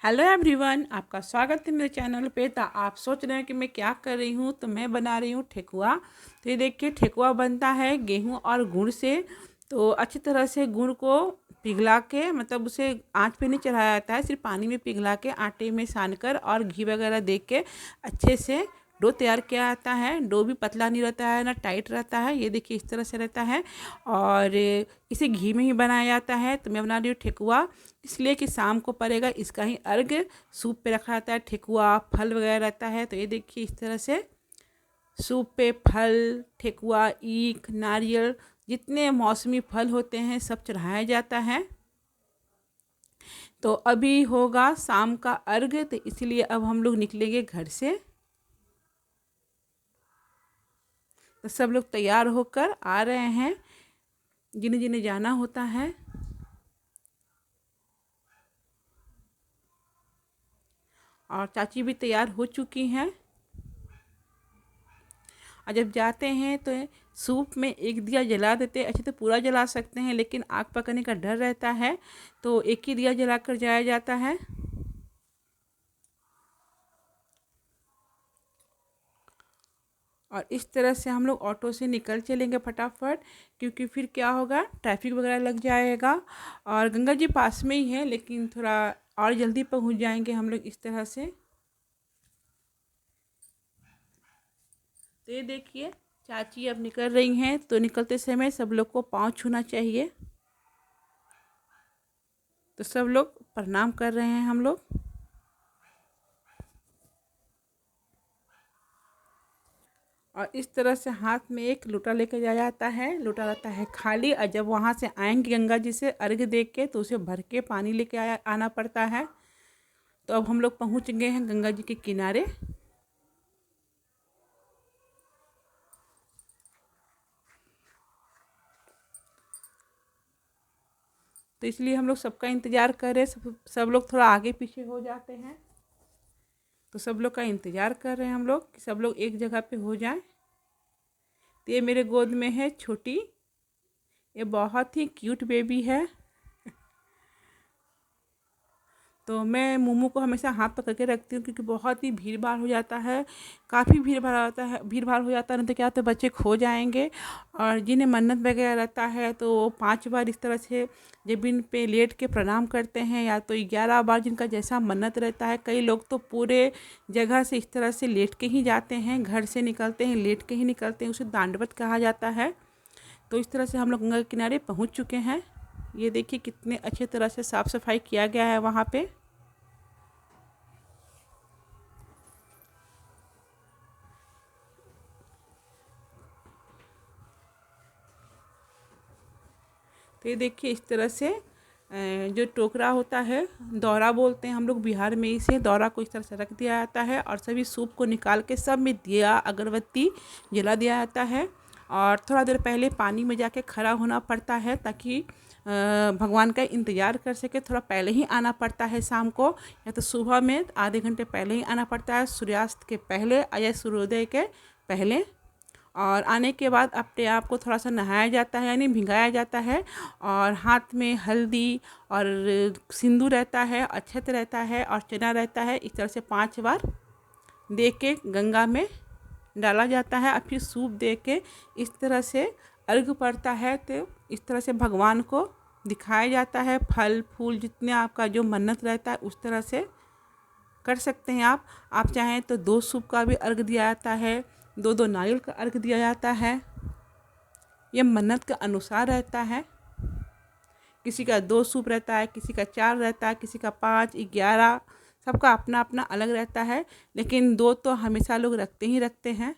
Hello everyone, आपका स्वागत है मेरे चैनल पे। तो आप सोच रहे हैं कि मैं क्या कर रही हूँ, तो मैं बना रही हूँ ठेकुआ। तो ये देखिए, ठेकुआ बनता है गेहूँ और गुड़ से। तो अच्छी तरह से गुड़ को पिघला के, मतलब उसे आंच पे नहीं चढ़ाया जाता है, सिर्फ पानी में पिघला के आटे में सान कर और घी वगैरह दे के अच्छे से डो तैयार किया जाता है। डो भी पतला नहीं रहता है ना टाइट रहता है। ये देखिए इस तरह से रहता है और इसे घी में ही बनाया जाता है। तो मैं बना रही हूँ ठेकुआ, इसलिए कि शाम को पड़ेगा इसका ही अर्घ। सूप पे रखा रहता है ठेकुआ, फल वगैरह रहता है। तो ये देखिए इस तरह से सूप पे फल, ठेकुआ, ईख, नारियल, जितने मौसमी फल होते हैं सब चढ़ाया जाता है। तो अभी होगा शाम का अर्घ, तो इसलिए अब हम लोग निकलेंगे घर से। तो सब लोग तैयार होकर आ रहे हैं, जिन्हें जिन्हें जाना होता है। और चाची भी तैयार हो चुकी हैं। और जब जाते हैं तो सूप में एक दिया जला देते हैं। अच्छे तो पूरा जला सकते हैं, लेकिन आग पकड़ने का डर रहता है, तो एक ही दिया जलाकर जाया जाता है। और इस तरह से हम लोग ऑटो से निकल चलेंगे फटाफट, क्योंकि फिर क्या होगा, ट्रैफिक वगैरह लग जाएगा। और गंगा जी पास में ही है, लेकिन थोड़ा और जल्दी पहुंच जाएंगे हम लोग इस तरह से। तो ये देखिए चाची अब निकल रही हैं, तो निकलते समय सब लोग को पाँव छूना चाहिए। तो सब लोग प्रणाम कर रहे हैं हम लोग। और इस तरह से हाथ में एक लोटा लेकर जाया जाता है। लोटा रहता है खाली, और जब वहाँ से आएंगे गंगा जी से अर्घ दे के, तो उसे भर के पानी लेके आना पड़ता है। तो अब हम लोग पहुँच गए हैं गंगा जी के किनारे। तो इसलिए हम लोग सबका इंतज़ार कर रहे हैं। सब लोग थोड़ा आगे पीछे हो जाते हैं। तो सब लोग का इंतज़ार कर रहे हैं हम लोग कि सब लोग एक जगह पे हो जाएं। तो ये मेरे गोद में है छोटी, ये बहुत ही क्यूट बेबी है। तो मैं मोमो को हमेशा हाथ पकड़ के रखती हूँ, क्योंकि बहुत ही भीड़ भाड़ हो जाता है। काफ़ी भीड़ भाड़ हो जाता है, नहीं तो क्या होता है बच्चे खो जाएंगे। और जिन्हें मन्नत वगैरह रहता है, तो वो 5 बार इस तरह से जमीन पे लेट के प्रणाम करते हैं, या तो 11 बार, जिनका जैसा मन्नत रहता है। कई लोग तो पूरे जगह से इस तरह से लेट के ही जाते हैं, घर से निकलते हैं लेट के ही निकलते हैं, उसे दांडवत कहा जाता है। तो इस तरह से हम लोग गंगा के किनारे पहुँच चुके हैं। ये देखिए कितने अच्छे तरह से साफ़ सफाई किया गया है वहाँ पे। तो ये देखिए इस तरह से जो टोकरा होता है, दौरा बोलते हैं हम लोग बिहार में, इसे दौरा को इस तरह से रख दिया जाता है। और सभी सूप को निकाल के सब में दिया अगरबत्ती जला दिया जाता है। और थोड़ा देर पहले पानी में जाके खड़ा होना पड़ता है, ताकि भगवान का इंतज़ार कर सके। थोड़ा पहले ही आना पड़ता है शाम को, या तो सुबह में आधे घंटे पहले ही आना पड़ता है, सूर्यास्त के पहले या सूर्योदय के पहले। और आने के बाद अपने आप को थोड़ा सा नहाया जाता है, यानी भिंगाया जाता है। और हाथ में हल्दी और सिंदूर रहता है, अक्षत रहता है और चना रहता है। इस तरह से 5 बार दे के गंगा में डाला जाता है, और फिर सूप दे के इस तरह से अर्घ पड़ता है। तो इस तरह से भगवान को दिखाया जाता है। फल फूल जितने आपका जो मन्नत रहता है उस तरह से कर सकते हैं आप चाहें तो 2 सूप का भी अर्घ दिया जाता है, 2 नारियल का अर्घ दिया जाता है। ये मन्नत के अनुसार रहता है। किसी का 2 सूप रहता है, किसी का 4 रहता है, किसी का 5, 11, सबका अपना अपना अलग रहता है। लेकिन 2 तो हमेशा लोग रखते ही रखते हैं।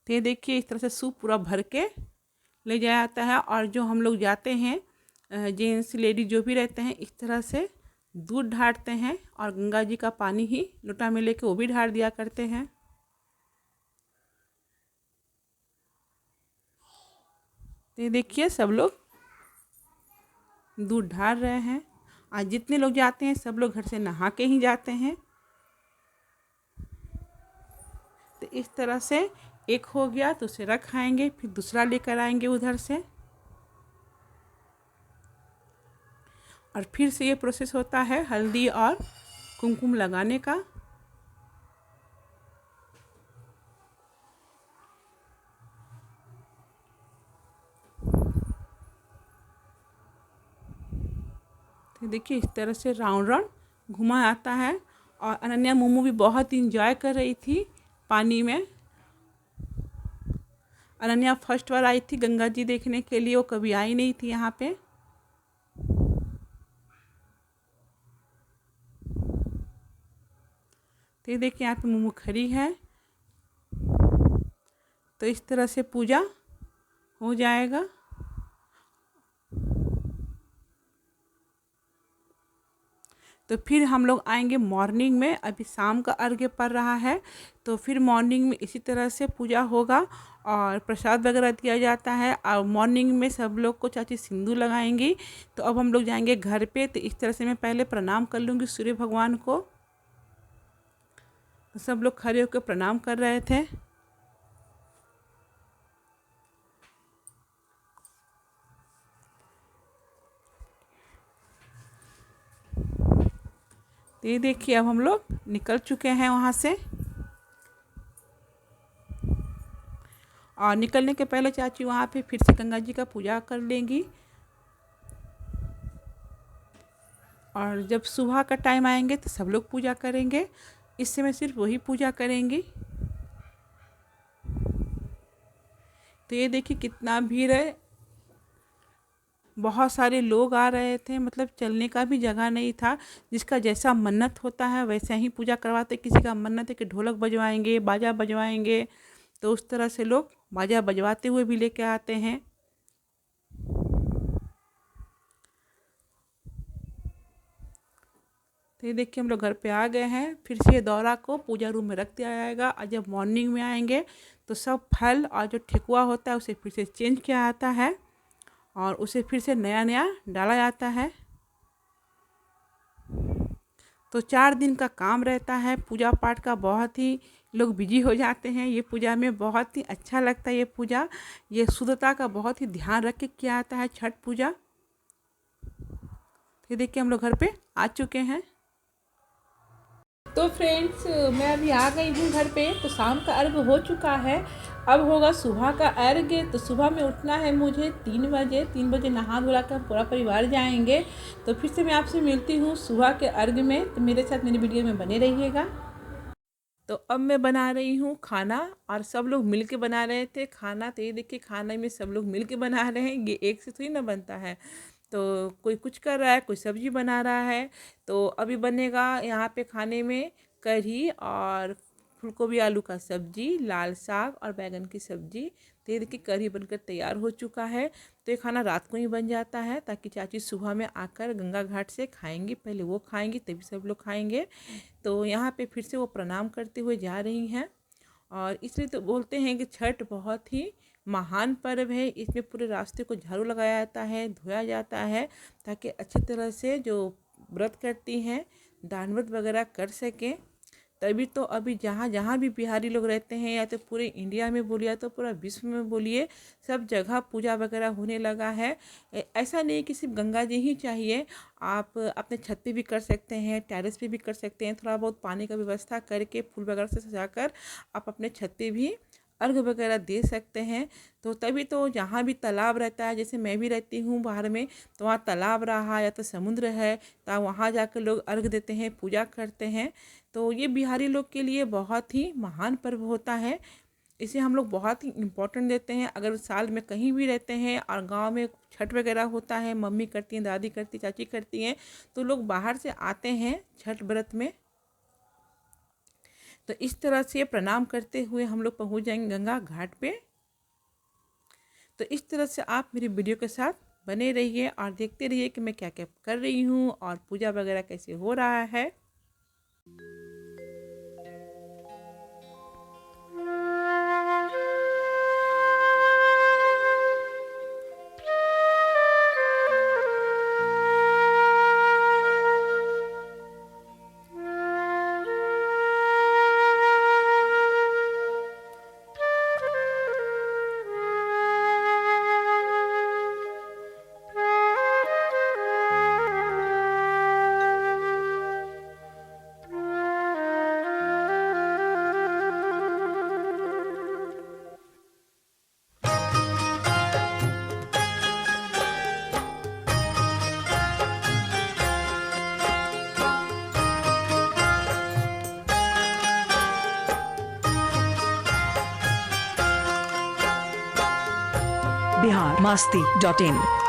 तो ये देखिए इस तरह से सूप पूरा भर के ले जाया जाता है। और जो हम लोग जाते हैं, जेंट्स लेडीज जो भी रहते हैं, इस तरह से दूध ढारते हैं, और गंगा जी का पानी ही लोटा में लेके वो भी ढार दिया करते हैं। तो ये देखिए सब लोग दूध ढार रहे हैं। आज जितने लोग जाते हैं सब लोग घर से नहा के ही जाते हैं। तो इस तरह से एक हो गया तो उसे रख आएंगे, फिर दूसरा लेकर आएंगे उधर से। और फिर से ये प्रोसेस होता है हल्दी और कुमकुम लगाने का। तो देखिए इस तरह से राउंड राउंड घुमा आता है। और अनन्या मोमो भी बहुत इंजॉय कर रही थी पानी में। अनन्या फर्स्ट बार आई थी गंगा जी देखने के लिए, वो कभी आई नहीं थी यहाँ पे। तो ये देखिए यहाँ पे मोमो खड़ी है। तो इस तरह से पूजा हो जाएगा। तो फिर हम लोग आएंगे मॉर्निंग में। अभी शाम का अर्घ्य पड़ रहा है, तो फिर मॉर्निंग में इसी तरह से पूजा होगा और प्रसाद वगैरह दिया जाता है। और मॉर्निंग में सब लोग को चाची सिंदूर लगाएंगी। तो अब हम लोग जाएंगे घर पे। तो इस तरह से मैं पहले प्रणाम कर लूँगी सूर्य भगवान को। तो सब लोग खड़े होकर प्रणाम कर रहे थे। तो ये देखिए अब हम लोग निकल चुके हैं वहाँ से। और निकलने के पहले चाची वहाँ पे फिर से गंगा जी का पूजा कर लेंगी। और जब सुबह का टाइम आएंगे तो सब लोग पूजा करेंगे। इस समय सिर्फ वही पूजा करेंगी। तो ये देखिए कितना भीड़ है, बहुत सारे लोग आ रहे थे, मतलब चलने का भी जगह नहीं था। जिसका जैसा मन्नत होता है वैसे ही पूजा करवाते। किसी का मन्नत है कि ढोलक बजवाएंगे, बाजा बजवाएंगे, तो उस तरह से लोग बाजा बजवाते हुए भी लेके आते हैं। तो ये देखिए हम लोग घर पे आ गए हैं। फिर से ये दौरा को पूजा रूम में रख दिया जाएगा। और जब मॉर्निंग में आएंगे तो सब फल और जो ठेकुआ होता है उसे फिर से चेंज किया जाता है और उसे फिर से नया नया डाला जाता है। तो 4 दिन का काम रहता है पूजा पाठ का। बहुत ही लोग बिजी हो जाते हैं ये पूजा में। बहुत ही अच्छा लगता है ये पूजा। ये शुद्धता का बहुत ही ध्यान रख के किया जाता है छठ पूजा। ये देखिए हम लोग घर पे आ चुके हैं। तो फ्रेंड्स मैं अभी आ गई हूँ घर पे। तो शाम का अर्घ हो चुका है, अब होगा सुबह का अर्घ। तो सुबह में उठना है मुझे 3 बजे। 3 बजे नहा धुला कर पूरा परिवार जाएंगे। तो फिर से मैं आपसे मिलती हूँ सुबह के अर्घ में। तो मेरे साथ मेरी वीडियो में बने रहिएगा। तो अब मैं बना रही हूँ खाना और सब लोग मिल के बना रहे थे खाना। तो ये देखिए खाने में सब लोग मिल के बना रहे हैं, ये एक से थोड़ी ना बनता है। तो कोई कुछ कर रहा है, कोई सब्जी बना रहा है। तो अभी बनेगा यहाँ पे खाने में कढ़ी और फूलगोभी आलू का सब्जी, लाल साग और बैगन की सब्जी। तो ये देखिए कढ़ी बनकर तैयार हो चुका है। तो ये खाना रात को ही बन जाता है ताकि चाची सुबह में आकर गंगा घाट से खाएंगी। पहले वो खाएंगी तभी सब लोग खाएंगे। तो यहाँ पे फिर से वो प्रणाम करते हुए जा रही हैं। और इसलिए तो बोलते हैं कि छठ बहुत ही महान पर्व है। इसमें पूरे रास्ते को झाड़ू लगाया जाता है, धोया जाता है, ताकि अच्छी तरह से जो व्रत करती हैं दान व्रत वगैरह कर सकें। तभी तो अभी जहाँ जहाँ भी बिहारी लोग रहते हैं, या तो पूरे इंडिया में बोलिए या तो पूरा विश्व में बोलिए, सब जगह पूजा वगैरह होने लगा है। ऐसा नहीं कि सिर्फ गंगा जी ही चाहिए, आप अपने छत पे भी कर सकते हैं, टेरेस पे भी कर सकते हैं। थोड़ा बहुत पानी का व्यवस्था करके फूल वगैरह से सजाकर आप अपने छत पे भी अर्घ वगैरह दे सकते हैं। तो तभी तो जहाँ भी तालाब रहता है, जैसे मैं भी रहती हूँ बाहर में, तो वहाँ तालाब रहा या तो समुद्र है, तो वहाँ जाकर लोग अर्घ देते हैं, पूजा करते हैं। तो ये बिहारी लोग के लिए बहुत ही महान पर्व होता है। इसे हम लोग बहुत ही इम्पोर्टेंट देते हैं। अगर साल में कहीं भी रहते हैं और गांव में छठ वगैरह होता है, मम्मी करती हैं, दादी करती, चाची करती हैं, तो लोग बाहर से आते हैं छठ व्रत में। तो इस तरह से प्रणाम करते हुए हम लोग पहुंच जाएंगे गंगा घाट पे। तो इस तरह से आप मेरी वीडियो के साथ बने रहिए और देखते रहिए कि मैं क्या क्या कर रही हूँ और पूजा वगैरह कैसे हो रहा है। biharmasti.in।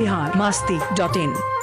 biharmasti.in।